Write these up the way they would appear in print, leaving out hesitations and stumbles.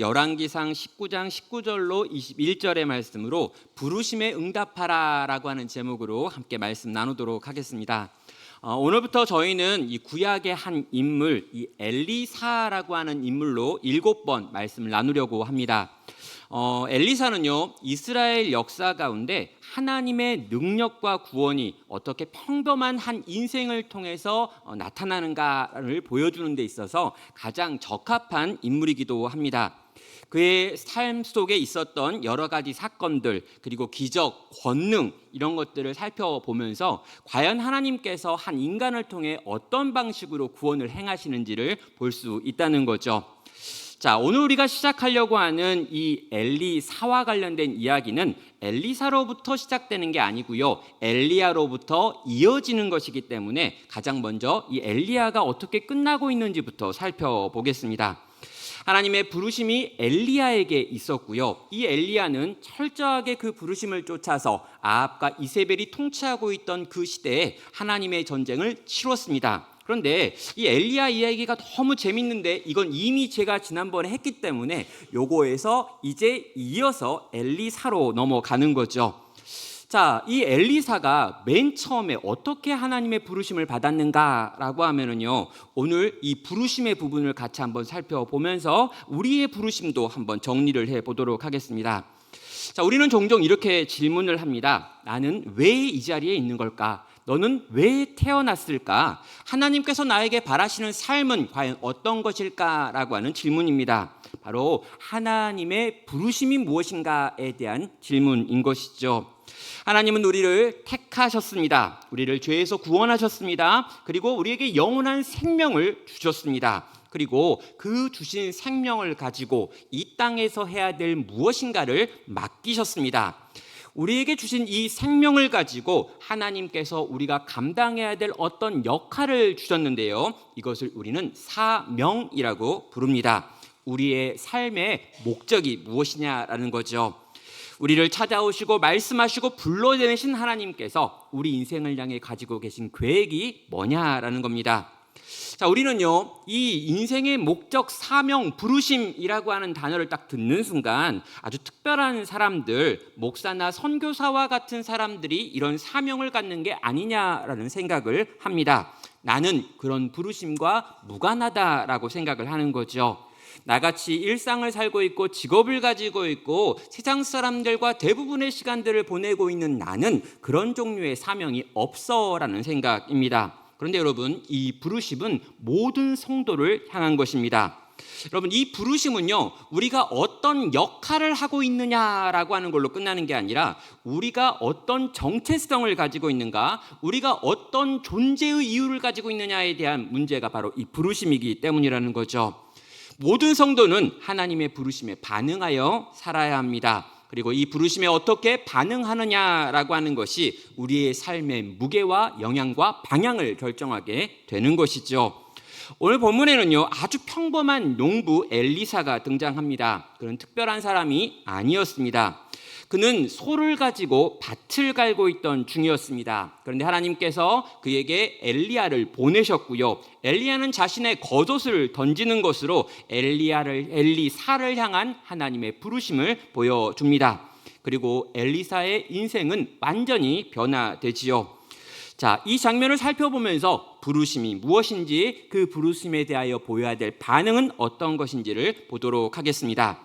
열왕기상 19장 19절로 21절의 말씀으로 부르심에 응답하라라고 하는 제목으로 함께 말씀 나누도록 하겠습니다. 오늘부터 저희는 이 구약의 한 인물, 이 엘리사라고 하는 인물로 7번 말씀을 나누려고 합니다. 엘리사는요, 이스라엘 역사 가운데 하나님의 능력과 구원이 어떻게 평범한 한 인생을 통해서 나타나는가를 보여주는 데 있어서 가장 적합한 인물이기도 합니다. 그의 삶 속에 있었던 여러 가지 사건들, 그리고 기적, 권능 이런 것들을 살펴보면서 과연 하나님께서 한 인간을 통해 어떤 방식으로 구원을 행하시는지를 볼 수 있다는 거죠. 자, 오늘 우리가 시작하려고 하는 이 엘리사와 관련된 이야기는 엘리사로부터 시작되는 게 아니고요, 엘리야로부터 이어지는 것이기 때문에 가장 먼저 이 엘리야가 어떻게 끝나고 있는지부터 살펴보겠습니다. 하나님의 부르심이 엘리야에게 있었고요, 이 엘리야는 철저하게 그 부르심을 쫓아서 아합과 이세벨이 통치하고 있던 그 시대에 하나님의 전쟁을 치렀습니다. 그런데 이 엘리야 이야기가 너무 재밌는데 이건 이미 제가 지난번에 했기 때문에 요거에서 이제 이어서 엘리사로 넘어가는 거죠. 자, 이 엘리사가 맨 처음에 어떻게 하나님의 부르심을 받았는가라고 하면은요, 오늘 이 부르심의 부분을 같이 한번 살펴보면서 우리의 부르심도 한번 정리를 해보도록 하겠습니다. 자, 우리는 종종 이렇게 질문을 합니다. 나는 왜 이 자리에 있는 걸까? 너는 왜 태어났을까? 하나님께서 나에게 바라시는 삶은 과연 어떤 것일까라고 하는 질문입니다. 바로 하나님의 부르심이 무엇인가에 대한 질문인 것이죠. 하나님은 우리를 택하셨습니다. 우리를 죄에서 구원하셨습니다. 그리고 우리에게 영원한 생명을 주셨습니다. 그리고 그 주신 생명을 가지고 이 땅에서 해야 될 무엇인가를 맡기셨습니다. 우리에게 주신 이 생명을 가지고 하나님께서 우리가 감당해야 될 어떤 역할을 주셨는데요, 이것을 우리는 사명이라고 부릅니다. 우리의 삶의 목적이 무엇이냐라는 거죠. 우리를 찾아오시고 말씀하시고 불러내신 하나님께서 우리 인생을 향해 가지고 계신 계획이 뭐냐라는 겁니다. 자, 우리는요, 이 인생의 목적, 사명, 부르심이라고 하는 단어를 딱 듣는 순간 아주 특별한 사람들, 목사나 선교사와 같은 사람들이 이런 사명을 갖는 게 아니냐라는 생각을 합니다. 나는 그런 부르심과 무관하다라고 생각을 하는 거죠. 나같이 일상을 살고 있고 직업을 가지고 있고 세상 사람들과 대부분의 시간들을 보내고 있는 나는 그런 종류의 사명이 없어라는 생각입니다. 그런데 여러분, 이 부르심은 모든 성도를 향한 것입니다. 여러분, 이 부르심은요, 우리가 어떤 역할을 하고 있느냐라고 하는 걸로 끝나는 게 아니라 우리가 어떤 정체성을 가지고 있는가, 우리가 어떤 존재의 이유를 가지고 있느냐에 대한 문제가 바로 이 부르심이기 때문이라는 거죠. 모든 성도는 하나님의 부르심에 반응하여 살아야 합니다. 그리고 이 부르심에 어떻게 반응하느냐라고 하는 것이 우리의 삶의 무게와 영향과 방향을 결정하게 되는 것이죠. 오늘 본문에는요, 아주 평범한 농부 엘리사가 등장합니다. 그런 특별한 사람이 아니었습니다. 그는 소를 가지고 밭을 갈고 있던 중이었습니다. 그런데 하나님께서 그에게 엘리야를 보내셨고요, 엘리야는 자신의 겉옷을 던지는 것으로 엘리사를 향한 하나님의 부르심을 보여줍니다. 그리고 엘리사의 인생은 완전히 변화되지요. 자, 이 장면을 살펴보면서 부르심이 무엇인지, 그 부르심에 대하여 보여야 될 반응은 어떤 것인지를 보도록 하겠습니다.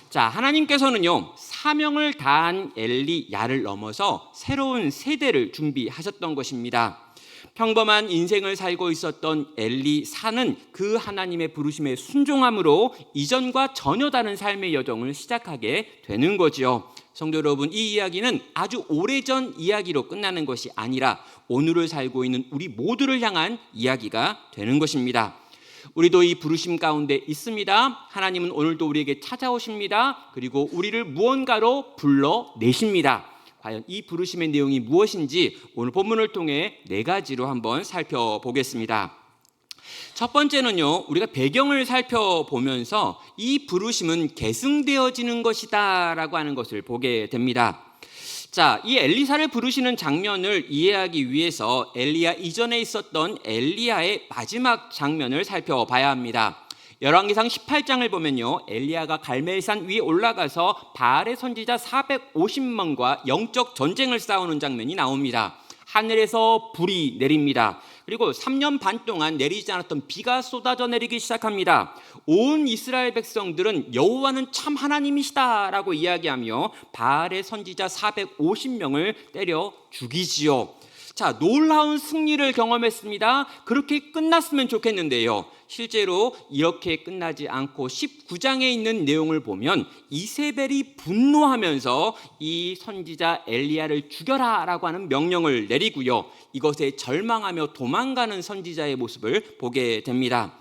자, 하나님께서는요, 사명을 다한 엘리야를 넘어서 새로운 세대를 준비하셨던 것입니다. 평범한 인생을 살고 있었던 엘리사는 그 하나님의 부르심에 순종함으로 이전과 전혀 다른 삶의 여정을 시작하게 되는 거지요. 성도 여러분, 이 이야기는 아주 오래전 이야기로 끝나는 것이 아니라 오늘을 살고 있는 우리 모두를 향한 이야기가 되는 것입니다. 우리도 이 부르심 가운데 있습니다. 하나님은 오늘도 우리에게 찾아오십니다. 그리고 우리를 무언가로 불러내십니다. 과연 이 부르심의 내용이 무엇인지 오늘 본문을 통해 4가지로 한번 살펴보겠습니다. 첫 번째는요, 우리가 배경을 살펴보면서 이 부르심은 계승되어지는 것이다 라고 하는 것을 보게 됩니다. 자, 이 엘리사를 부르시는 장면을 이해하기 위해서 엘리야 이전에 있었던 엘리야의 마지막 장면을 살펴봐야 합니다. 열왕기상 18장을 보면요, 엘리야가 갈멜산 위에 올라가서 바알의 선지자 450명과 영적 전쟁을 싸우는 장면이 나옵니다. 하늘에서 불이 내립니다. 그리고 3년 반 동안 내리지 않았던 비가 쏟아져 내리기 시작합니다. 온 이스라엘 백성들은 여호와는 참 하나님이시다라고 이야기하며 바알의 선지자 450명을 때려 죽이지요. 자, 놀라운 승리를 경험했습니다. 그렇게 끝났으면 좋겠는데요, 실제로 이렇게 끝나지 않고 19장에 있는 내용을 보면 이세벨이 분노하면서 이 선지자 엘리야를 죽여라 라고 하는 명령을 내리고요, 이것에 절망하며 도망가는 선지자의 모습을 보게 됩니다.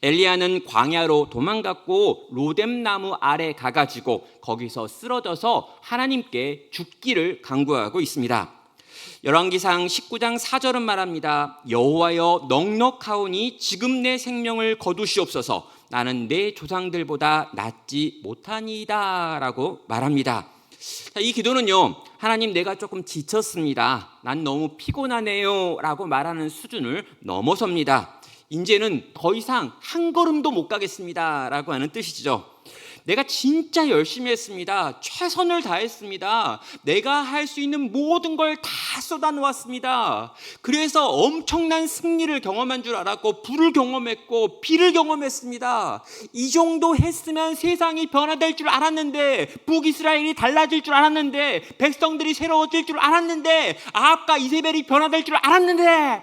엘리야는 광야로 도망갔고 로뎀나무 아래 가가지고 거기서 쓰러져서 하나님께 죽기를 간구하고 있습니다. 열왕기상 19장 4절은 말합니다. 여호와여, 넉넉하오니 지금 내 생명을 거두시옵소서. 나는 내 조상들보다 낫지 못하니이다 라고 말합니다. 이 기도는요, 하나님 내가 조금 지쳤습니다, 난 너무 피곤하네요 라고 말하는 수준을 넘어섭니다. 이제는 더 이상 한 걸음도 못 가겠습니다 라고 하는 뜻이죠. 내가 진짜 열심히 했습니다. 최선을 다했습니다. 내가 할 수 있는 모든 걸 다 쏟아놓았습니다. 그래서 엄청난 승리를 경험한 줄 알았고 불을 경험했고 비를 경험했습니다. 이 정도 했으면 세상이 변화될 줄 알았는데, 북이스라엘이 달라질 줄 알았는데, 백성들이 새로워질 줄 알았는데, 아합과 이세벨이 변화될 줄 알았는데,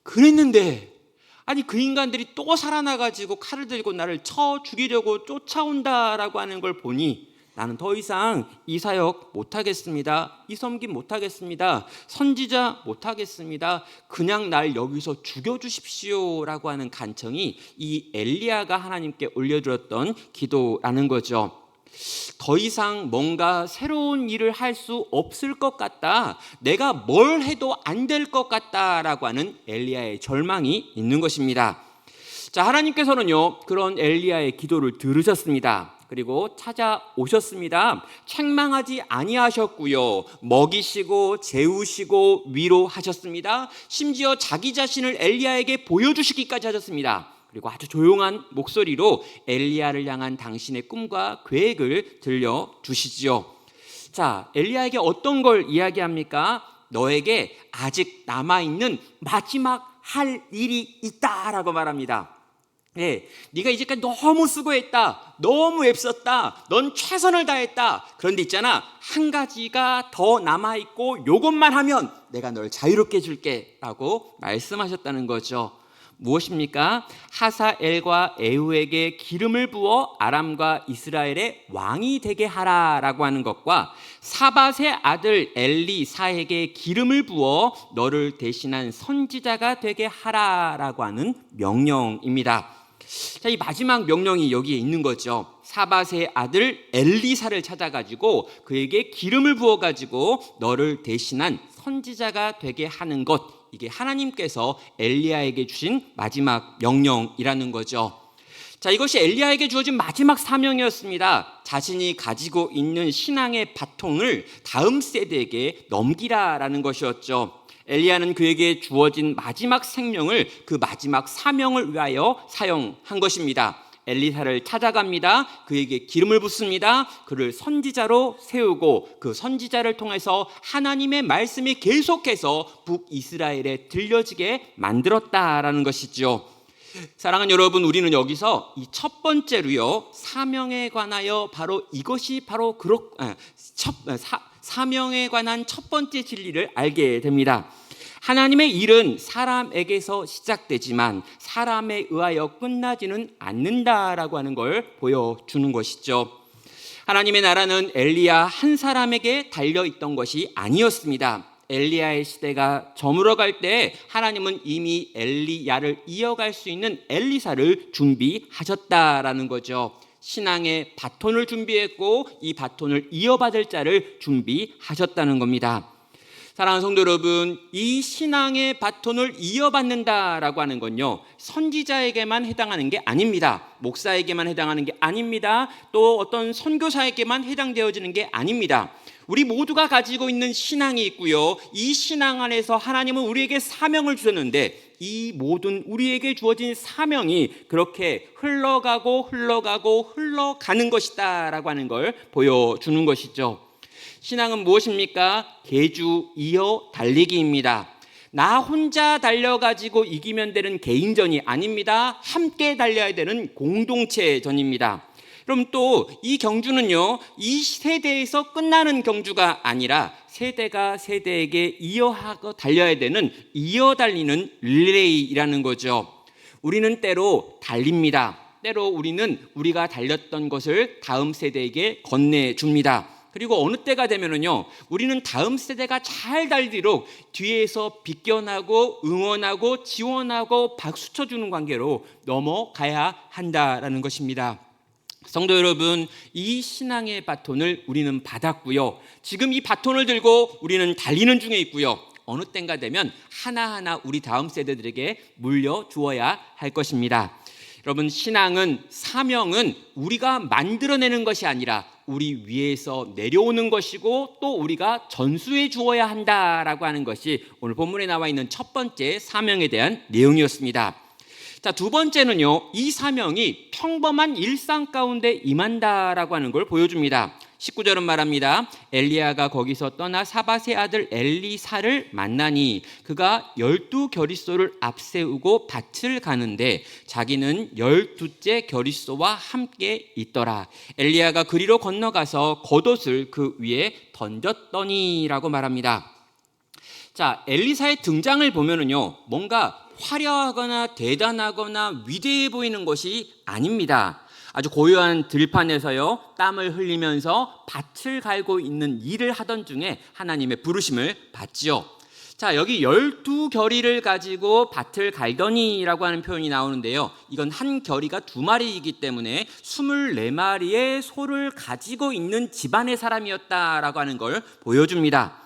그랬는데 아니 그 인간들이 또 살아나가지고 칼을 들고 나를 쳐 죽이려고 쫓아온다라고 하는 걸 보니 나는 더 이상 이 사역 못하겠습니다. 이 섬김 못하겠습니다. 선지자 못하겠습니다. 그냥 날 여기서 죽여주십시오 라고 하는 간청이 이 엘리야가 하나님께 올려드렸던 기도라는 거죠. 더 이상 뭔가 새로운 일을 할 수 없을 것 같다, 내가 뭘 해도 안 될 것 같다라고 하는 엘리야의 절망이 있는 것입니다. 자, 하나님께서는요 그런 엘리야의 기도를 들으셨습니다. 그리고 찾아오셨습니다. 책망하지 아니하셨고요, 먹이시고 재우시고 위로하셨습니다. 심지어 자기 자신을 엘리야에게 보여주시기까지 하셨습니다. 그리고 아주 조용한 목소리로 엘리야를 향한 당신의 꿈과 계획을 들려주시지요. 자, 엘리야에게 어떤 걸 이야기합니까? 너에게 아직 남아있는 마지막 할 일이 있다라고 말합니다. 네, 네가 이제까지 너무 수고했다, 너무 애썼다, 넌 최선을 다했다. 그런데 있잖아, 한 가지가 더 남아있고 요것만 하면 내가 널 자유롭게 해줄게 라고 말씀하셨다는 거죠. 무엇입니까? 하사엘과 에후에게 기름을 부어 아람과 이스라엘의 왕이 되게 하라라고 하는 것과 사밧의 아들 엘리사에게 기름을 부어 너를 대신한 선지자가 되게 하라라고 하는 명령입니다. 자, 이 마지막 명령이 여기에 있는 거죠. 사밧의 아들 엘리사를 찾아가지고 그에게 기름을 부어가지고 너를 대신한 선지자가 되게 하는 것, 이게 하나님께서 엘리야에게 주신 마지막 명령이라는 거죠. 자, 이것이 엘리야에게 주어진 마지막 사명이었습니다. 자신이 가지고 있는 신앙의 바통을 다음 세대에게 넘기라라는 것이었죠. 엘리야는 그에게 주어진 마지막 생명을 그 마지막 사명을 위하여 사용한 것입니다. 엘리사를 찾아갑니다. 그에게 기름을 붓습니다. 그를 선지자로 세우고 그 선지자를 통해서 하나님의 말씀이 계속해서 북이스라엘에 들려지게 만들었다라는 것이죠. 사랑하는 여러분, 우리는 여기서 이 첫 번째로요, 사명에 관하여 바로 이것이 바로 사명에 관한 첫 번째 진리를 알게 됩니다. 하나님의 일은 사람에게서 시작되지만 사람에 의하여 끝나지는 않는다라고 하는 걸 보여주는 것이죠. 하나님의 나라는 엘리야 한 사람에게 달려있던 것이 아니었습니다. 엘리야의 시대가 저물어갈 때 하나님은 이미 엘리야를 이어갈 수 있는 엘리사를 준비하셨다라는 거죠. 신앙의 바톤을 준비했고 이 바톤을 이어받을 자를 준비하셨다는 겁니다. 사랑하는 성도 여러분, 이 신앙의 바톤을 이어받는다라고 하는 건요, 선지자에게만 해당하는 게 아닙니다. 목사에게만 해당하는 게 아닙니다. 또 어떤 선교사에게만 해당되어지는 게 아닙니다. 우리 모두가 가지고 있는 신앙이 있고요, 이 신앙 안에서 하나님은 우리에게 사명을 주셨는데 이 모든 우리에게 주어진 사명이 그렇게 흘러가는 것이다 라고 하는 걸 보여주는 것이죠. 신앙은 무엇입니까? 개주 이어 달리기입니다. 나 혼자 달려가지고 이기면 되는 개인전이 아닙니다. 함께 달려야 되는 공동체전입니다. 그럼 또 이 경주는요, 이 세대에서 끝나는 경주가 아니라 세대가 세대에게 이어하고 달려야 되는 이어 달리는 릴레이라는 거죠. 우리는 때로 달립니다. 때로 우리는 우리가 달렸던 것을 다음 세대에게 건네줍니다. 그리고 어느 때가 되면은요, 우리는 다음 세대가 잘 달리도록 뒤에서 비껴나고 응원하고 지원하고 박수 쳐주는 관계로 넘어가야 한다라는 것입니다. 성도 여러분, 이 신앙의 바톤을 우리는 받았고요. 지금 이 바톤을 들고 우리는 달리는 중에 있고요. 어느 때인가 되면 하나하나 우리 다음 세대들에게 물려주어야 할 것입니다. 여러분, 신앙은, 사명은 우리가 만들어내는 것이 아니라 우리 위에서 내려오는 것이고 또 우리가 전수해 주어야 한다라고 하는 것이 오늘 본문에 나와 있는 첫 번째 사명에 대한 내용이었습니다. 자, 두 번째는요, 이 사명이 평범한 일상 가운데 임한다라고 하는 걸 보여줍니다. 19절은 말합니다. 엘리야가 거기서 떠나 사밧의 아들 엘리사를 만나니 그가 12겨릿소를 앞세우고 밭을 가는데 자기는 12째 겨릿소와 함께 있더라. 엘리야가 그리로 건너가서 겉옷을 그 위에 던졌더니라고 말합니다. 자, 엘리사의 등장을 보면은요, 뭔가 화려하거나 대단하거나 위대해 보이는 것이 아닙니다. 아주 고요한 들판에서요, 땀을 흘리면서 밭을 갈고 있는 일을 하던 중에 하나님의 부르심을 받지요. 자, 여기 12겨리를 가지고 밭을 갈더니라고 하는 표현이 나오는데요, 이건 한 겨리가 2마리이기 때문에 24마리의 소를 가지고 있는 집안의 사람이었다라고 하는 걸 보여줍니다.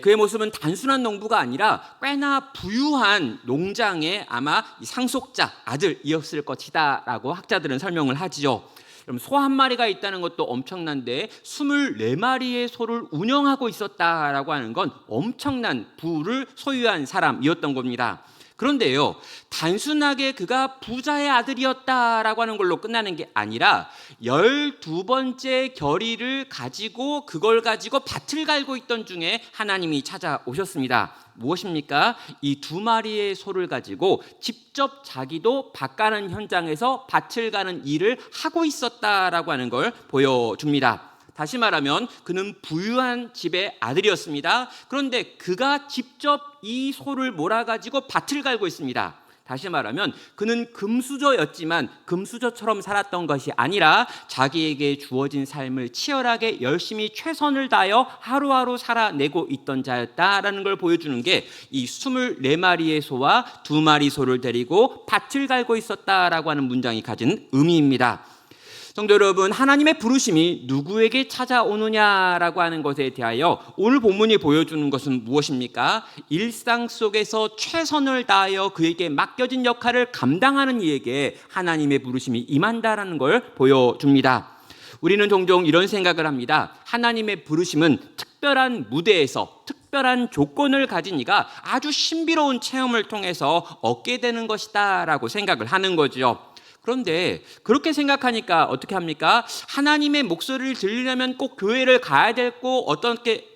그의 모습은 단순한 농부가 아니라 꽤나 부유한 농장의 아마 상속자 아들이었을 것이다 라고 학자들은 설명을 하지요. 그럼 소 한 마리가 있다는 것도 엄청난데 24마리의 소를 운영하고 있었다라고 하는 건 엄청난 부를 소유한 사람이었던 겁니다. 그런데요, 단순하게 그가 부자의 아들이었다라고 하는 걸로 끝나는 게 아니라 12번째 겨리를 가지고 그걸 가지고 밭을 갈고 있던 중에 하나님이 찾아오셨습니다. 무엇입니까? 이 2마리의 소를 가지고 직접 자기도 밭 가는 현장에서 밭을 가는 일을 하고 있었다라고 하는 걸 보여줍니다. 다시 말하면 그는 부유한 집의 아들이었습니다. 그런데 그가 직접 이 소를 몰아가지고 밭을 갈고 있습니다. 다시 말하면 그는 금수저였지만 금수저처럼 살았던 것이 아니라 자기에게 주어진 삶을 치열하게 열심히 최선을 다하여 하루하루 살아내고 있던 자였다라는 걸 보여주는 게 이 24마리의 소와 2마리 소를 데리고 밭을 갈고 있었다라고 하는 문장이 가진 의미입니다. 성도 여러분, 하나님의 부르심이 누구에게 찾아오느냐라고 하는 것에 대하여 오늘 본문이 보여주는 것은 무엇입니까? 일상 속에서 최선을 다하여 그에게 맡겨진 역할을 감당하는 이에게 하나님의 부르심이 임한다라는 걸 보여줍니다. 우리는 종종 이런 생각을 합니다. 하나님의 부르심은 특별한 무대에서 특별한 조건을 가진 이가 아주 신비로운 체험을 통해서 얻게 되는 것이다 라고 생각을 하는 거죠. 그런데 그렇게 생각하니까 어떻게 합니까? 하나님의 목소리를 들으려면 꼭 교회를 가야 되고 어떻게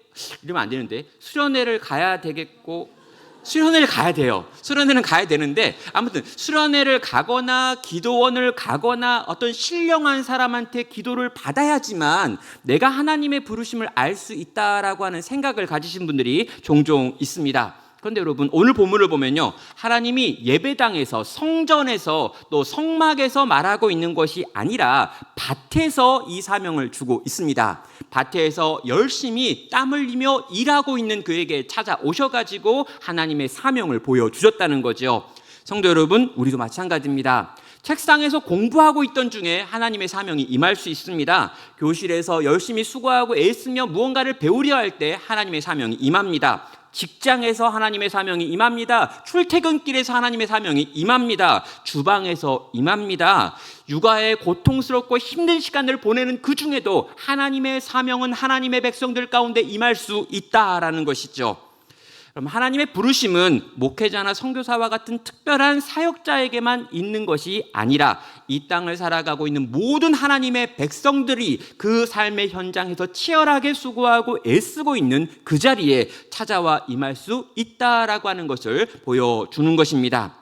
이러면 안 되는데 수련회를 가야 되겠고 수련회를 가야 돼요. 수련회는 가야 되는데 아무튼 수련회를 가거나 기도원을 가거나 어떤 신령한 사람한테 기도를 받아야지만 내가 하나님의 부르심을 알 수 있다라고 하는 생각을 가지신 분들이 종종 있습니다. 그런데 여러분, 오늘 본문을 보면요, 하나님이 예배당에서 성전에서 또 성막에서 말하고 있는 것이 아니라 밭에서 이 사명을 주고 있습니다. 밭에서 열심히 땀 흘리며 일하고 있는 그에게 찾아오셔가지고 하나님의 사명을 보여주셨다는 거죠. 성도 여러분, 우리도 마찬가지입니다. 책상에서 공부하고 있던 중에 하나님의 사명이 임할 수 있습니다. 교실에서 열심히 수고하고 애쓰며 무언가를 배우려 할 때 하나님의 사명이 임합니다. 직장에서 하나님의 사명이 임합니다. 출퇴근길에서 하나님의 사명이 임합니다. 주방에서 임합니다. 육아에 고통스럽고 힘든 시간을 보내는 그 중에도 하나님의 사명은 하나님의 백성들 가운데 임할 수 있다라는 것이죠. 그럼 하나님의 부르심은 목회자나 선교사와 같은 특별한 사역자에게만 있는 것이 아니라 이 땅을 살아가고 있는 모든 하나님의 백성들이 그 삶의 현장에서 치열하게 수고하고 애쓰고 있는 그 자리에 찾아와 임할 수 있다라고 하는 것을 보여주는 것입니다.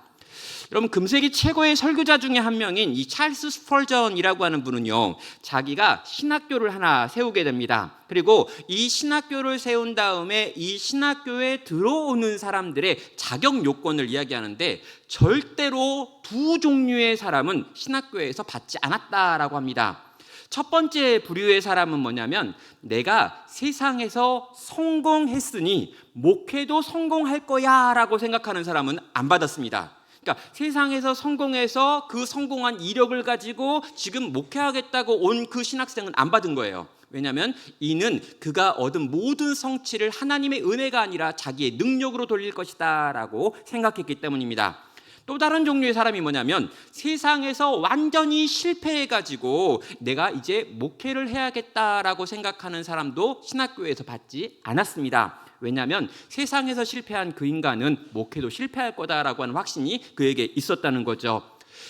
여러분, 금세기 최고의 설교자 중에 한 명인 이 찰스 스펄전이라고 하는 분은요, 자기가 신학교를 하나 세우게 됩니다. 그리고 이 신학교를 세운 다음에 이 신학교에 들어오는 사람들의 자격 요건을 이야기하는데, 절대로 두 종류의 사람은 신학교에서 받지 않았다라고 합니다. 첫 번째 부류의 사람은 뭐냐면, 내가 세상에서 성공했으니 목회도 성공할 거야 라고 생각하는 사람은 안 받았습니다. 그러니까 세상에서 성공해서 그 성공한 이력을 가지고 지금 목회하겠다고 온 그 신학생은 안 받은 거예요. 왜냐하면 이는 그가 얻은 모든 성취를 하나님의 은혜가 아니라 자기의 능력으로 돌릴 것이다 라고 생각했기 때문입니다. 또 다른 종류의 사람이 뭐냐면, 세상에서 완전히 실패해가지고 내가 이제 목회를 해야겠다라고 생각하는 사람도 신학교에서 받지 않았습니다. 왜냐하면 세상에서 실패한 그 인간은 목회도 실패할 거다라고 하는 확신이 그에게 있었다는 거죠.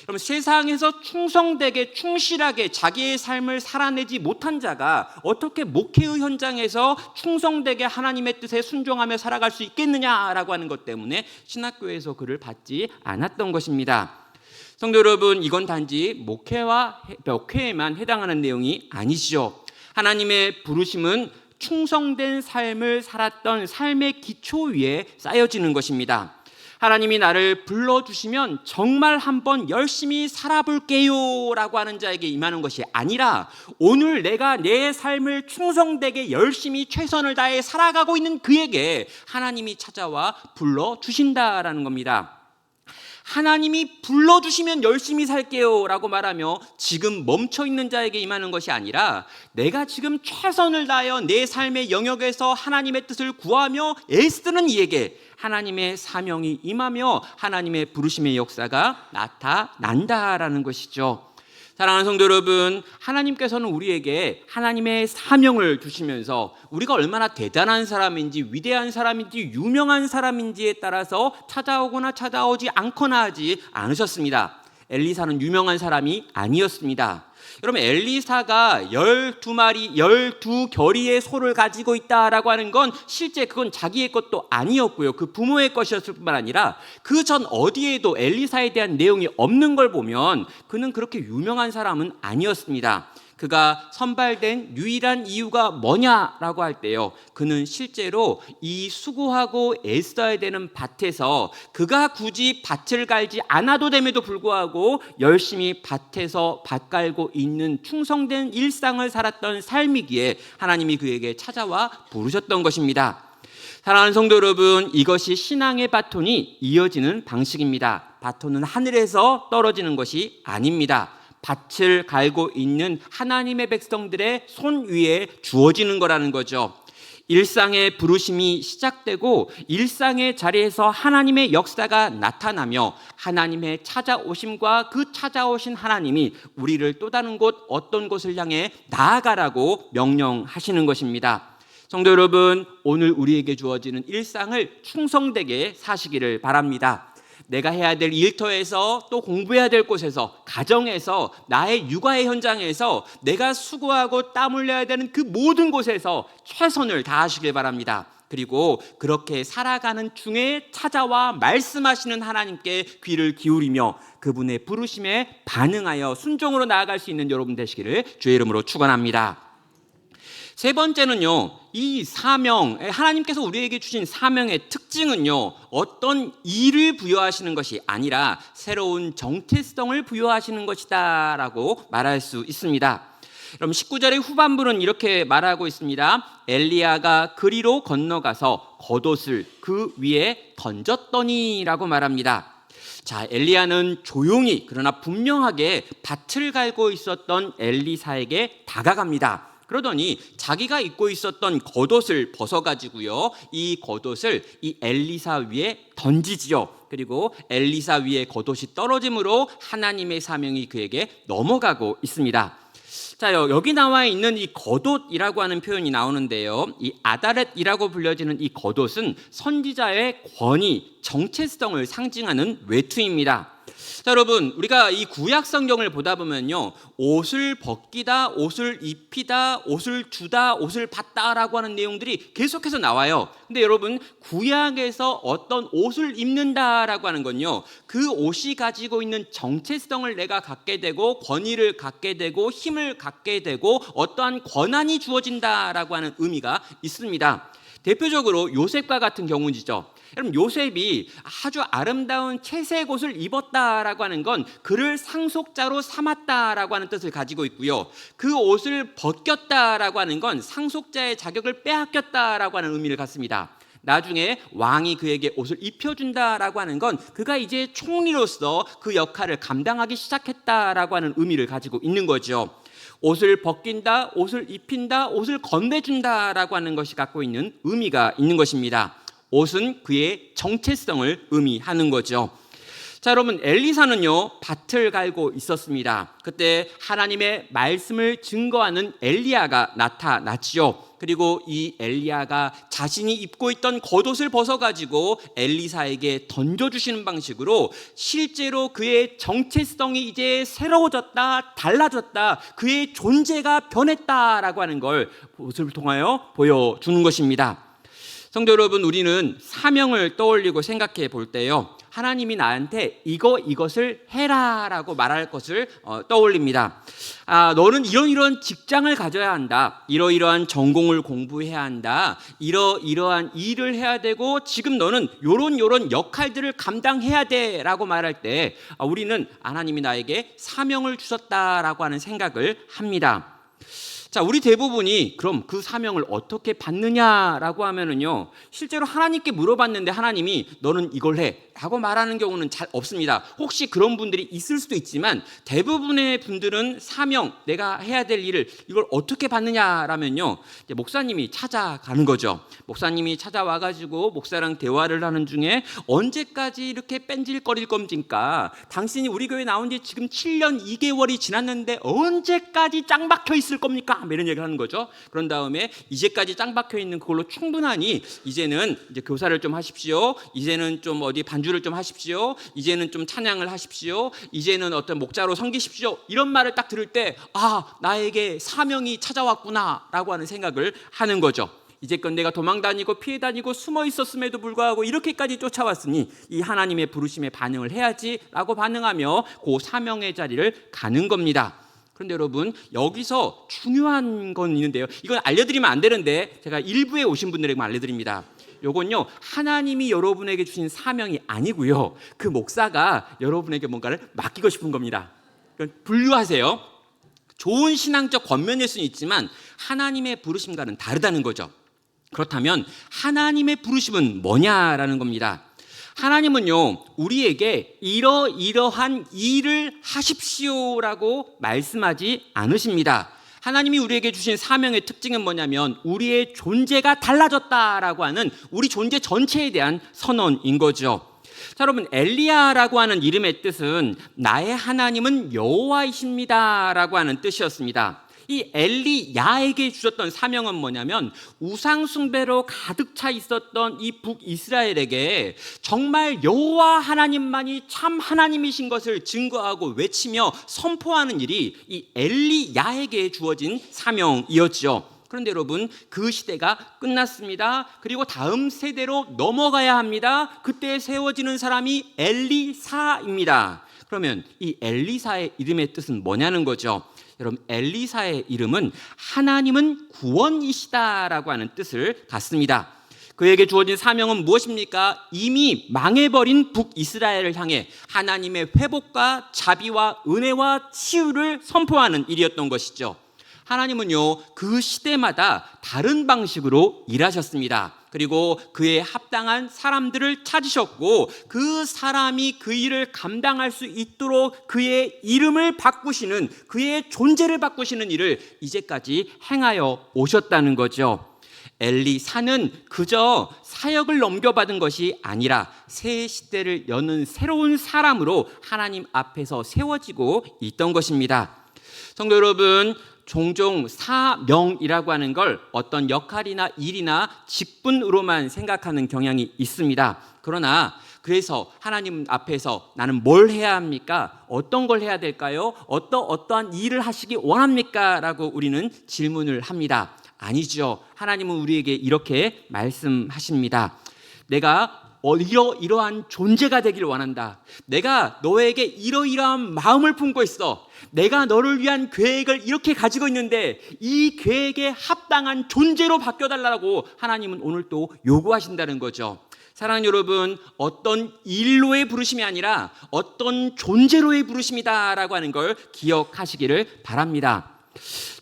그럼 세상에서 충성되게 충실하게 자기의 삶을 살아내지 못한 자가 어떻게 목회의 현장에서 충성되게 하나님의 뜻에 순종하며 살아갈 수 있겠느냐라고 하는 것 때문에 신학교에서 그를 받지 않았던 것입니다. 성도 여러분, 이건 단지 목회에만 해당하는 내용이 아니시죠. 하나님의 부르심은 충성된 삶을 살았던 삶의 기초 위에 쌓여지는 것입니다. 하나님이 나를 불러주시면 정말 한번 열심히 살아볼게요 라고 하는 자에게 임하는 것이 아니라, 오늘 내가 내 삶을 충성되게 열심히 최선을 다해 살아가고 있는 그에게 하나님이 찾아와 불러주신다라는 겁니다. 하나님이 불러주시면 열심히 살게요 라고 말하며 지금 멈춰있는 자에게 임하는 것이 아니라, 내가 지금 최선을 다하여 내 삶의 영역에서 하나님의 뜻을 구하며 애쓰는 이에게 하나님의 사명이 임하며 하나님의 부르심의 역사가 나타난다라는 것이죠. 사랑하는 성도 여러분, 하나님께서는 우리에게 하나님의 사명을 주시면서 우리가 얼마나 대단한 사람인지 위대한 사람인지 유명한 사람인지에 따라서 찾아오거나 찾아오지 않거나 하지 않으셨습니다. 엘리사는 유명한 사람이 아니었습니다. 여러분, 엘리사가 12마리 12결의의 소를 가지고 있다라고 하는 건 실제 그건 자기의 것도 아니었고요, 그 부모의 것이었을 뿐만 아니라 그 전 어디에도 엘리사에 대한 내용이 없는 걸 보면 그는 그렇게 유명한 사람은 아니었습니다. 그가 선발된 유일한 이유가 뭐냐라고 할 때요, 그는 실제로 이 수고하고 애써야 되는 밭에서 그가 굳이 밭을 갈지 않아도 됨에도 불구하고 열심히 밭에서 밭 갈고 있는 충성된 일상을 살았던 삶이기에 하나님이 그에게 찾아와 부르셨던 것입니다. 사랑하는 성도 여러분, 이것이 신앙의 바톤이 이어지는 방식입니다. 바톤은 하늘에서 떨어지는 것이 아닙니다. 밭을 갈고 있는 하나님의 백성들의 손 위에 주어지는 거라는 거죠. 일상의 부르심이 시작되고 일상의 자리에서 하나님의 역사가 나타나며 하나님의 찾아오심과 그 찾아오신 하나님이 우리를 또 다른 곳, 어떤 곳을 향해 나아가라고 명령하시는 것입니다. 성도 여러분, 오늘 우리에게 주어지는 일상을 충성되게 사시기를 바랍니다. 내가 해야 될 일터에서, 또 공부해야 될 곳에서, 가정에서, 나의 육아의 현장에서, 내가 수고하고 땀 흘려야 되는 그 모든 곳에서 최선을 다하시길 바랍니다. 그리고 그렇게 살아가는 중에 찾아와 말씀하시는 하나님께 귀를 기울이며 그분의 부르심에 반응하여 순종으로 나아갈 수 있는 여러분 되시기를 주의 이름으로 축원합니다. 세 번째는요, 이 사명, 하나님께서 우리에게 주신 사명의 특징은요, 어떤 일을 부여하시는 것이 아니라 새로운 정체성을 부여하시는 것이다 라고 말할 수 있습니다. 그럼 19절의 후반부는 이렇게 말하고 있습니다. 엘리야가 그리로 건너가서 겉옷을 그 위에 던졌더니 라고 말합니다. 자, 엘리야는 조용히 그러나 분명하게 밭을 갈고 있었던 엘리사에게 다가갑니다. 그러더니 자기가 입고 있었던 겉옷을 벗어가지고요, 이 겉옷을 이 엘리사 위에 던지지요. 그리고 엘리사 위에 겉옷이 떨어짐으로 하나님의 사명이 그에게 넘어가고 있습니다. 자, 여기 나와 있는 이 겉옷이라고 하는 표현이 나오는데요. 이 아다렛이라고 불려지는 이 겉옷은 선지자의 권위, 정체성을 상징하는 외투입니다. 자, 여러분, 우리가 이 구약 성경을 보다 보면요, 옷을 벗기다, 옷을 입히다, 옷을 주다, 옷을 받다라고 하는 내용들이 계속해서 나와요. 근데 여러분, 구약에서 어떤 옷을 입는다라고 하는 건요, 그 옷이 가지고 있는 정체성을 내가 갖게 되고, 권위를 갖게 되고, 힘을 갖게 되고, 어떠한 권한이 주어진다라고 하는 의미가 있습니다. 대표적으로 요셉과 같은 경우이죠. 여러분, 요셉이 아주 아름다운 채색 옷을 입었다라고 하는 건 그를 상속자로 삼았다라고 하는 뜻을 가지고 있고요. 그 옷을 벗겼다라고 하는 건 상속자의 자격을 빼앗겼다라고 하는 의미를 갖습니다. 나중에 왕이 그에게 옷을 입혀준다라고 하는 건 그가 이제 총리로서 그 역할을 감당하기 시작했다라고 하는 의미를 가지고 있는 거죠. 옷을 벗긴다, 옷을 입힌다, 옷을 건네준다라고 하는 것이 갖고 있는 의미가 있는 것입니다. 옷은 그의 정체성을 의미하는 거죠. 자, 여러분, 엘리사는요, 밭을 갈고 있었습니다. 그때 하나님의 말씀을 증거하는 엘리야가 나타났지요. 그리고 이 엘리야가 자신이 입고 있던 겉옷을 벗어가지고 엘리사에게 던져주시는 방식으로 실제로 그의 정체성이 이제 새로워졌다, 달라졌다, 그의 존재가 변했다라고 하는 걸 옷을 통하여 보여주는 것입니다. 성도 여러분, 우리는 사명을 떠올리고 생각해 볼 때요, 하나님이 나한테 이것을 해라라고 말할 것을 떠올립니다. 너는 이러이러한 직장을 가져야 한다, 이러이러한 전공을 공부해야 한다, 이러이러한 일을 해야 되고 지금 너는 요런 역할들을 감당해야 돼라고 말할 때 우리는 하나님이 나에게 사명을 주셨다라고 하는 생각을 합니다. 자, 우리 대부분이 그럼 그 사명을 어떻게 받느냐라고 하면은요, 실제로 하나님께 물어봤는데 하나님이 너는 이걸 해 라고 말하는 경우는 잘 없습니다. 혹시 그런 분들이 있을 수도 있지만 대부분의 분들은 사명, 내가 해야 될 일을 이걸 어떻게 받느냐라면요, 이제 목사님이 찾아가는 거죠. 목사님이 찾아와가지고 목사랑 대화를 하는 중에 언제까지 이렇게 뺀질거릴 겁니까? 당신이 우리 교회 나온 지 지금 7년 2개월이 지났는데 언제까지 짱 박혀 있을 겁니까? 이런 얘기를 하는 거죠. 그런 다음에 이제까지 짱 박혀 있는 그걸로 충분하니 이제는 이제 교사를 좀 하십시오. 이제는 좀 어디 반주를 좀 하십시오. 이제는 좀 찬양을 하십시오. 이제는 어떤 목자로 섬기십시오. 이런 말을 딱 들을 때 나에게 사명이 찾아왔구나라고 하는 생각을 하는 거죠. 이제껏 내가 도망 다니고 피해 다니고 숨어 있었음에도 불구하고 이렇게까지 쫓아왔으니 이 하나님의 부르심에 반응을 해야지라고 반응하며 그 사명의 자리를 가는 겁니다. 그런데 여러분, 여기서 중요한 건 있는데요, 이건 알려드리면 안 되는데 제가 일부에 오신 분들에게만 알려드립니다. 요건요, 하나님이 여러분에게 주신 사명이 아니고요, 그 목사가 여러분에게 뭔가를 맡기고 싶은 겁니다. 분류하세요. 좋은 신앙적 권면일 수는 있지만 하나님의 부르심과는 다르다는 거죠. 그렇다면 하나님의 부르심은 뭐냐라는 겁니다. 하나님은요, 우리에게 이러이러한 일을 하십시오라고 말씀하지 않으십니다. 하나님이 우리에게 주신 사명의 특징은 뭐냐면 우리의 존재가 달라졌다라고 하는 우리 존재 전체에 대한 선언인 거죠. 자, 여러분, 엘리야라고 하는 이름의 뜻은 나의 하나님은 여호와이십니다라고 하는 뜻이었습니다. 이 엘리야에게 주셨던 사명은 뭐냐면 우상 숭배로 가득 차 있었던 이 북이스라엘에게 정말 여호와 하나님만이 참 하나님이신 것을 증거하고 외치며 선포하는 일이 이 엘리야에게 주어진 사명이었죠. 그런데 여러분, 그 시대가 끝났습니다. 그리고 다음 세대로 넘어가야 합니다. 그때 세워지는 사람이 엘리사입니다. 그러면 이 엘리사의 이름의 뜻은 뭐냐는 거죠. 여러분, 엘리사의 이름은 하나님은 구원이시다라고 하는 뜻을 갖습니다. 그에게 주어진 사명은 무엇입니까? 이미 망해버린 북이스라엘을 향해 하나님의 회복과 자비와 은혜와 치유를 선포하는 일이었던 것이죠. 하나님은요, 그 시대마다 다른 방식으로 일하셨습니다. 그리고 그에 합당한 사람들을 찾으셨고 그 사람이 그 일을 감당할 수 있도록 그의 이름을 바꾸시는, 그의 존재를 바꾸시는 일을 이제까지 행하여 오셨다는 거죠. 엘리사는 그저 사역을 넘겨받은 것이 아니라 새 시대를 여는 새로운 사람으로 하나님 앞에서 세워지고 있던 것입니다. 성도 여러분, 종종 사명이라고 하는 걸 어떤 역할이나 일이나 직분으로만 생각하는 경향이 있습니다. 그러나 그래서 하나님 앞에서 나는 뭘 해야 합니까? 어떤 걸 해야 될까요? 어떠한 일을 하시기 원합니까? 라고 우리는 질문을 합니다. 아니죠. 하나님은 우리에게 이렇게 말씀하십니다. 내가 이러한 존재가 되기를 원한다. 내가 너에게 이러이러한 마음을 품고 있어. 내가 너를 위한 계획을 이렇게 가지고 있는데 이 계획에 합당한 존재로 바뀌어달라고 하나님은 오늘 또 요구하신다는 거죠. 사랑하는 여러분, 어떤 일로의 부르심이 아니라 어떤 존재로의 부르심이다라고 하는 걸 기억하시기를 바랍니다.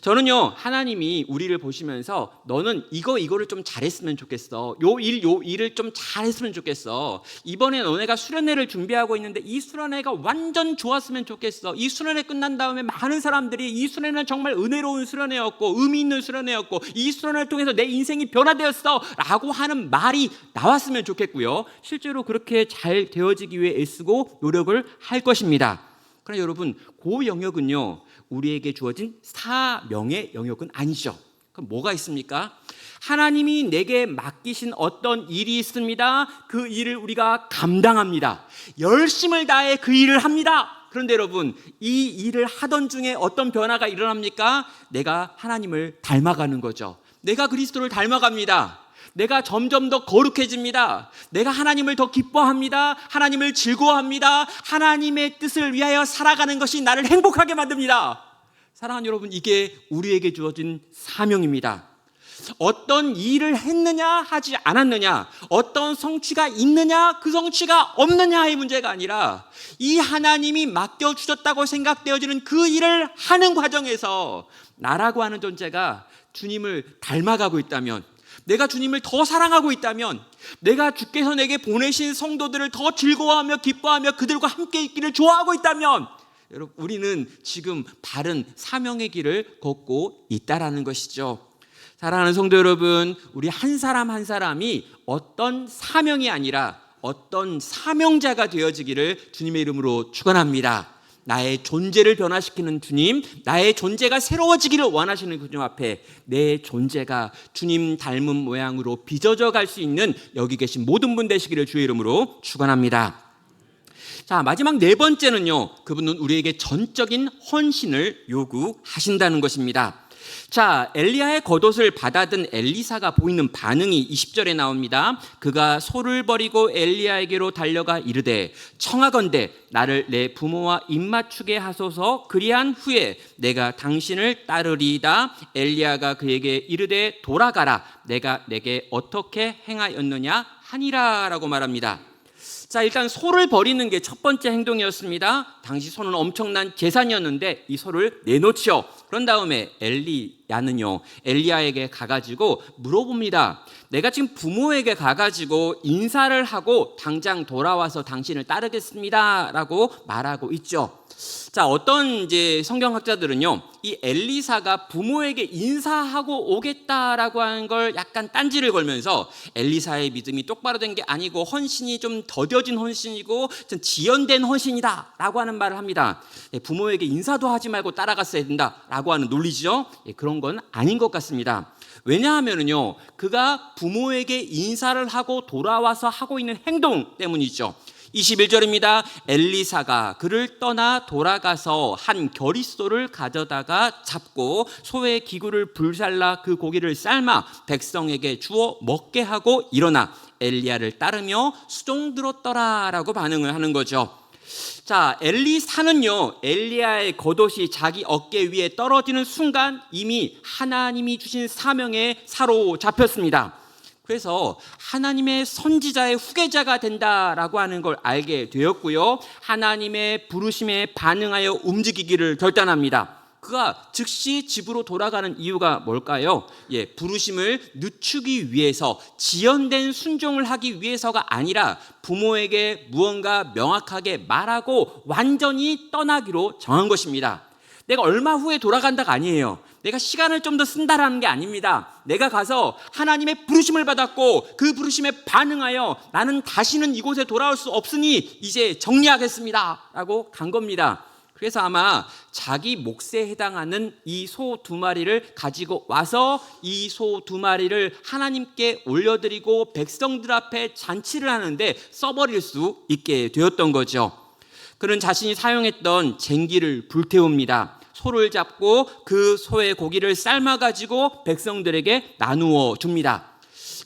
저는요, 하나님이 우리를 보시면서 너는 이거를 좀 잘했으면 좋겠어. 요 일을 좀 잘했으면 좋겠어. 이번에 너네가 수련회를 준비하고 있는데 이 수련회가 완전 좋았으면 좋겠어. 이 수련회 끝난 다음에 많은 사람들이 이 수련회는 정말 은혜로운 수련회였고 의미 있는 수련회였고 이 수련회를 통해서 내 인생이 변화되었어 라고 하는 말이 나왔으면 좋겠고요. 실제로 그렇게 잘 되어지기 위해 애쓰고 노력을 할 것입니다. 그러나 여러분, 그 영역은요, 우리에게 주어진 사명의 영역은 아니죠. 그럼 뭐가 있습니까? 하나님이 내게 맡기신 어떤 일이 있습니다. 그 일을 우리가 감당합니다. 열심을 다해 그 일을 합니다. 그런데 여러분, 이 일을 하던 중에 어떤 변화가 일어납니까? 내가 하나님을 닮아가는 거죠. 내가 그리스도를 닮아갑니다. 내가 점점 더 거룩해집니다. 내가 하나님을 더 기뻐합니다. 하나님을 즐거워합니다. 하나님의 뜻을 위하여 살아가는 것이 나를 행복하게 만듭니다. 사랑하는 여러분, 이게 우리에게 주어진 사명입니다. 어떤 일을 했느냐 하지 않았느냐, 어떤 성취가 있느냐 그 성취가 없느냐의 문제가 아니라 이 하나님이 맡겨주셨다고 생각되어지는 그 일을 하는 과정에서 나라고 하는 존재가 주님을 닮아가고 있다면, 내가 주님을 더 사랑하고 있다면, 내가 주께서 내게 보내신 성도들을 더 즐거워하며 기뻐하며 그들과 함께 있기를 좋아하고 있다면, 여러분, 우리는 지금 바른 사명의 길을 걷고 있다라는 것이죠. 사랑하는 성도 여러분, 우리 한 사람 한 사람이 어떤 사명이 아니라 어떤 사명자가 되어지기를 주님의 이름으로 축원합니다. 나의 존재를 변화시키는 주님, 나의 존재가 새로워지기를 원하시는 그 주님 앞에 내 존재가 주님 닮은 모양으로 빚어져 갈 수 있는 여기 계신 모든 분 되시기를 주의 이름으로 축원합니다. 자, 마지막 네 번째는요, 그분은 우리에게 전적인 헌신을 요구하신다는 것입니다. 자, 엘리야의 겉옷을 받아든 엘리사가 보이는 반응이 20절에 나옵니다. 그가 소를 버리고 엘리야에게로 달려가 이르되 청하건대 나를 내 부모와 입맞추게 하소서. 그리한 후에 내가 당신을 따르리이다. 엘리야가 그에게 이르되 돌아가라. 내가 내게 어떻게 행하였느냐 하니라 라고 말합니다. 자, 일단 소를 버리는 게 첫 번째 행동이었습니다. 당시 소는 엄청난 재산이었는데 이 소를 내놓지요. 그런 다음에 엘리야는요, 엘리야에게 가가지고 물어봅니다. 내가 지금 부모에게 가가지고 인사를 하고 당장 돌아와서 당신을 따르겠습니다 라고 말하고 있죠. 자, 어떤 이제 성경학자들은요, 이 엘리사가 부모에게 인사하고 오겠다라고 하는 걸 약간 딴지를 걸면서 엘리사의 믿음이 똑바로 된 게 아니고 헌신이 좀 더뎌진 헌신이고 좀 지연된 헌신이다라고 하는 말을 합니다. 부모에게 인사도 하지 말고 따라갔어야 된다라고 하는 논리죠. 그런 건 아닌 것 같습니다. 왜냐하면요, 그가 부모에게 인사를 하고 돌아와서 하고 있는 행동 때문이죠. 21절입니다. 엘리사가 그를 떠나 돌아가서 한 겨릿소를 가져다가 잡고 소의 기구를 불살라 그 고기를 삶아 백성에게 주어 먹게 하고 일어나 엘리야를 따르며 수종 들었더라 라고 반응을 하는 거죠. 자, 엘리사는요, 엘리야의 겉옷이 자기 어깨 위에 떨어지는 순간 이미 하나님이 주신 사명에 사로잡혔습니다. 그래서 하나님의 선지자의 후계자가 된다라고 하는 걸 알게 되었고요, 하나님의 부르심에 반응하여 움직이기를 결단합니다. 그가 즉시 집으로 돌아가는 이유가 뭘까요? 부르심을 늦추기 위해서, 지연된 순종을 하기 위해서가 아니라 부모에게 무언가 명확하게 말하고 완전히 떠나기로 정한 것입니다. 내가 얼마 후에 돌아간다가 아니에요. 내가 시간을 좀 더 쓴다라는 게 아닙니다. 내가 가서 하나님의 부르심을 받았고 그 부르심에 반응하여 나는 다시는 이곳에 돌아올 수 없으니 이제 정리하겠습니다 라고 간 겁니다. 그래서 아마 자기 몫에 해당하는 이 소 2마리를 가지고 와서 이 소 2마리를 하나님께 올려드리고 백성들 앞에 잔치를 하는데 써버릴 수 있게 되었던 거죠. 그는 자신이 사용했던 쟁기를 불태웁니다. 소를 잡고 그 소의 고기를 삶아가지고 백성들에게 나누어 줍니다.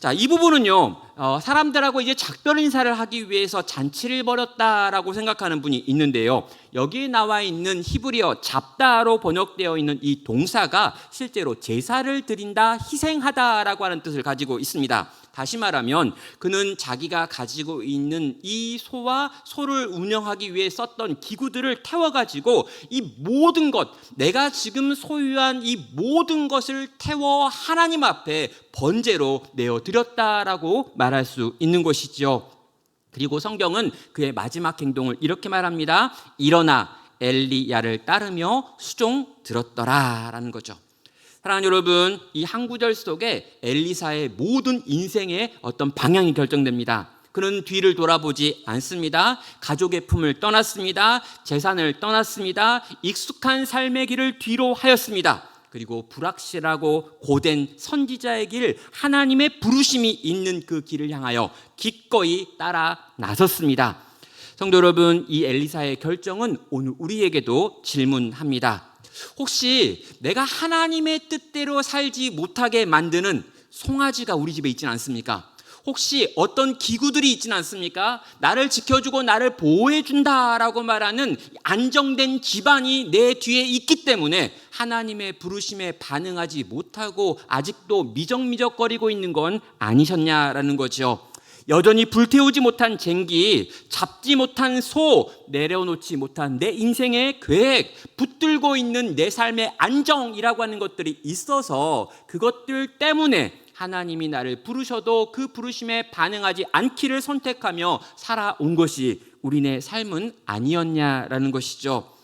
자, 이 부분은요, 사람들하고 이제 작별 인사를 하기 위해서 잔치를 벌였다라고 생각하는 분이 있는데요. 여기에 나와 있는 히브리어 잡다로 번역되어 있는 이 동사가 실제로 제사를 드린다, 희생하다라고 하는 뜻을 가지고 있습니다. 다시 말하면 그는 자기가 가지고 있는 이 소와 소를 운영하기 위해 썼던 기구들을 태워가지고 이 모든 것, 내가 지금 소유한 이 모든 것을 태워 하나님 앞에 번제로 내어드렸다라고 말할 수 있는 것이죠. 그리고 성경은 그의 마지막 행동을 이렇게 말합니다. 일어나 엘리야를 따르며 수종 들었더라라는 거죠. 사랑하는 여러분, 이 한 구절 속에 엘리사의 모든 인생의 어떤 방향이 결정됩니다. 그는 뒤를 돌아보지 않습니다. 가족의 품을 떠났습니다. 재산을 떠났습니다. 익숙한 삶의 길을 뒤로 하였습니다. 그리고 불확실하고 고된 선지자의 길, 하나님의 부르심이 있는 그 길을 향하여 기꺼이 따라 나섰습니다. 성도 여러분, 이 엘리사의 결정은 오늘 우리에게도 질문합니다. 혹시 내가 하나님의 뜻대로 살지 못하게 만드는 송아지가 우리 집에 있지는 않습니까? 혹시 어떤 기구들이 있지는 않습니까? 나를 지켜주고 나를 보호해준다라고 말하는 안정된 기반이 내 뒤에 있기 때문에 하나님의 부르심에 반응하지 못하고 아직도 미적미적거리고 있는 건 아니셨냐라는 거죠. 여전히 불태우지 못한 쟁기, 잡지 못한 소, 내려놓지 못한 내 인생의 계획, 붙들고 있는 내 삶의 안정이라고 하는 것들이 있어서 그것들 때문에 하나님이 나를 부르셔도 그 부르심에 반응하지 않기를 선택하며 살아온 것이 우리네 삶은 아니었냐라는 것이죠.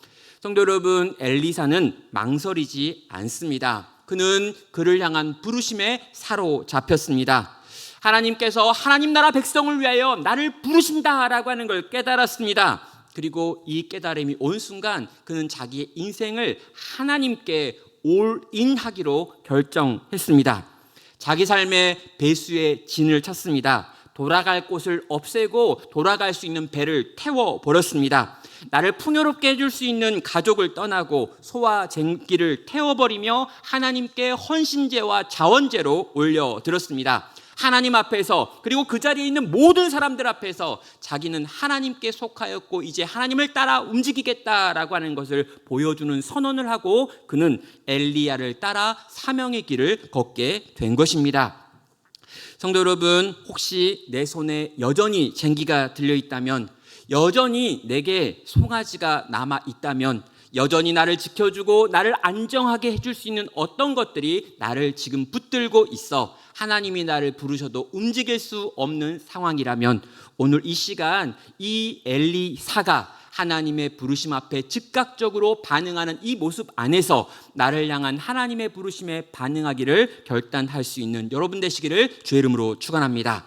성도 여러분, 엘리사는 망설이지 않습니다. 그는 그를 향한 부르심에 사로잡혔습니다. 하나님께서 하나님 나라 백성을 위하여 나를 부르신다라고 하는 걸 깨달았습니다. 그리고 이 깨달음이 온 순간 그는 자기의 인생을 하나님께 올인하기로 결정했습니다. 자기 삶의 배수의 진을 찾습니다. 돌아갈 곳을 없애고 돌아갈 수 있는 배를 태워버렸습니다. 나를 풍요롭게 해줄 수 있는 가족을 떠나고 소와 쟁기를 태워버리며 하나님께 헌신제와 자원제로 올려드렸습니다. 하나님 앞에서, 그리고 그 자리에 있는 모든 사람들 앞에서 자기는 하나님께 속하였고 이제 하나님을 따라 움직이겠다라고 하는 것을 보여주는 선언을 하고 그는 엘리야를 따라 사명의 길을 걷게 된 것입니다. 성도 여러분, 혹시 내 손에 여전히 쟁기가 들려있다면, 여전히 내게 송아지가 남아있다면, 여전히 나를 지켜주고 나를 안정하게 해줄 수 있는 어떤 것들이 나를 지금 붙들고 있어 하나님이 나를 부르셔도 움직일 수 없는 상황이라면 오늘 이 시간 이 엘리사가 하나님의 부르심 앞에 즉각적으로 반응하는 이 모습 안에서 나를 향한 하나님의 부르심에 반응하기를 결단할 수 있는 여러분 되시기를 주의 이름으로 축원합니다.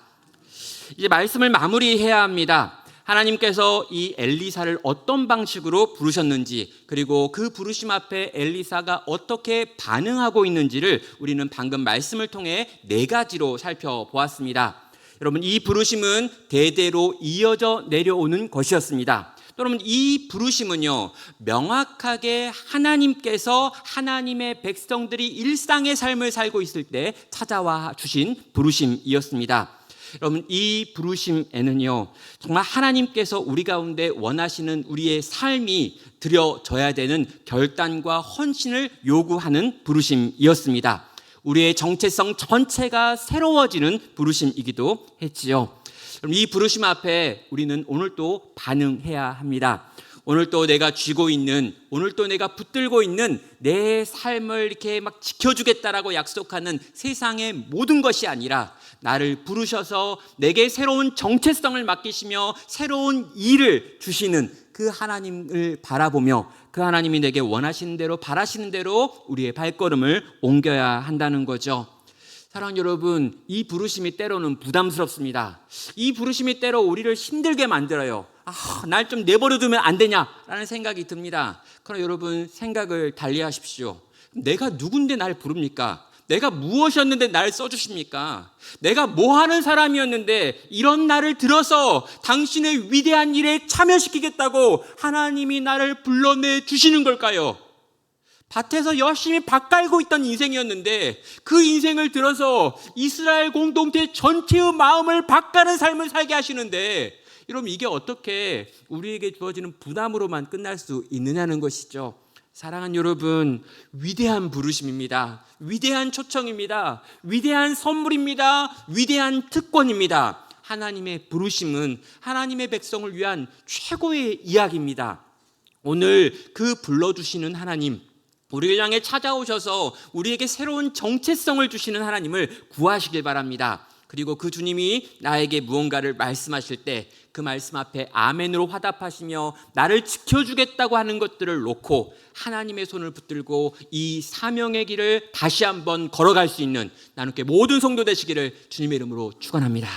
이제 말씀을 마무리해야 합니다. 하나님께서 이 엘리사를 어떤 방식으로 부르셨는지, 그리고 그 부르심 앞에 엘리사가 어떻게 반응하고 있는지를 우리는 방금 말씀을 통해 4가지로 살펴보았습니다. 여러분, 이 부르심은 대대로 이어져 내려오는 것이었습니다. 여러분, 이 부르심은요, 명확하게 하나님께서 하나님의 백성들이 일상의 삶을 살고 있을 때 찾아와 주신 부르심이었습니다. 여러분, 이 부르심에는요, 정말 하나님께서 우리 가운데 원하시는 우리의 삶이 드려져야 되는 결단과 헌신을 요구하는 부르심이었습니다. 우리의 정체성 전체가 새로워지는 부르심이기도 했지요. 이 부르심 앞에 우리는 오늘 또 반응해야 합니다. 오늘 또 내가 쥐고 있는, 오늘 또 내가 붙들고 있는 내 삶을 이렇게 막 지켜주겠다라고 약속하는 세상의 모든 것이 아니라 나를 부르셔서 내게 새로운 정체성을 맡기시며 새로운 일을 주시는 그 하나님을 바라보며 그 하나님이 내게 원하시는 대로 바라시는 대로 우리의 발걸음을 옮겨야 한다는 거죠. 사랑하는 여러분, 이 부르심이 때로는 부담스럽습니다. 이 부르심이 때로 우리를 힘들게 만들어요. 날 좀 내버려두면 안 되냐라는 생각이 듭니다. 그러나 여러분, 생각을 달리하십시오. 내가 누군데 날 부릅니까? 내가 무엇이었는데 날 써주십니까? 내가 뭐하는 사람이었는데 이런 나를 들어서 당신의 위대한 일에 참여시키겠다고 하나님이 나를 불러내 주시는 걸까요? 밭에서 열심히 밭 갈고 있던 인생이었는데 그 인생을 들어서 이스라엘 공동체 전체의 마음을 밭가는 삶을 살게 하시는데, 여러분, 이게 어떻게 우리에게 주어지는 부담으로만 끝날 수 있느냐는 것이죠. 사랑하는 여러분, 위대한 부르심입니다. 위대한 초청입니다. 위대한 선물입니다. 위대한 특권입니다. 하나님의 부르심은 하나님의 백성을 위한 최고의 이야기입니다. 오늘 그 불러주시는 하나님, 우리를 향해 찾아오셔서 우리에게 새로운 정체성을 주시는 하나님을 구하시길 바랍니다. 그리고 그 주님이 나에게 무언가를 말씀하실 때 그 말씀 앞에 아멘으로 화답하시며 나를 지켜주겠다고 하는 것들을 놓고 하나님의 손을 붙들고 이 사명의 길을 다시 한번 걸어갈 수 있는 나누게 모든 성도 되시기를 주님의 이름으로 축원합니다.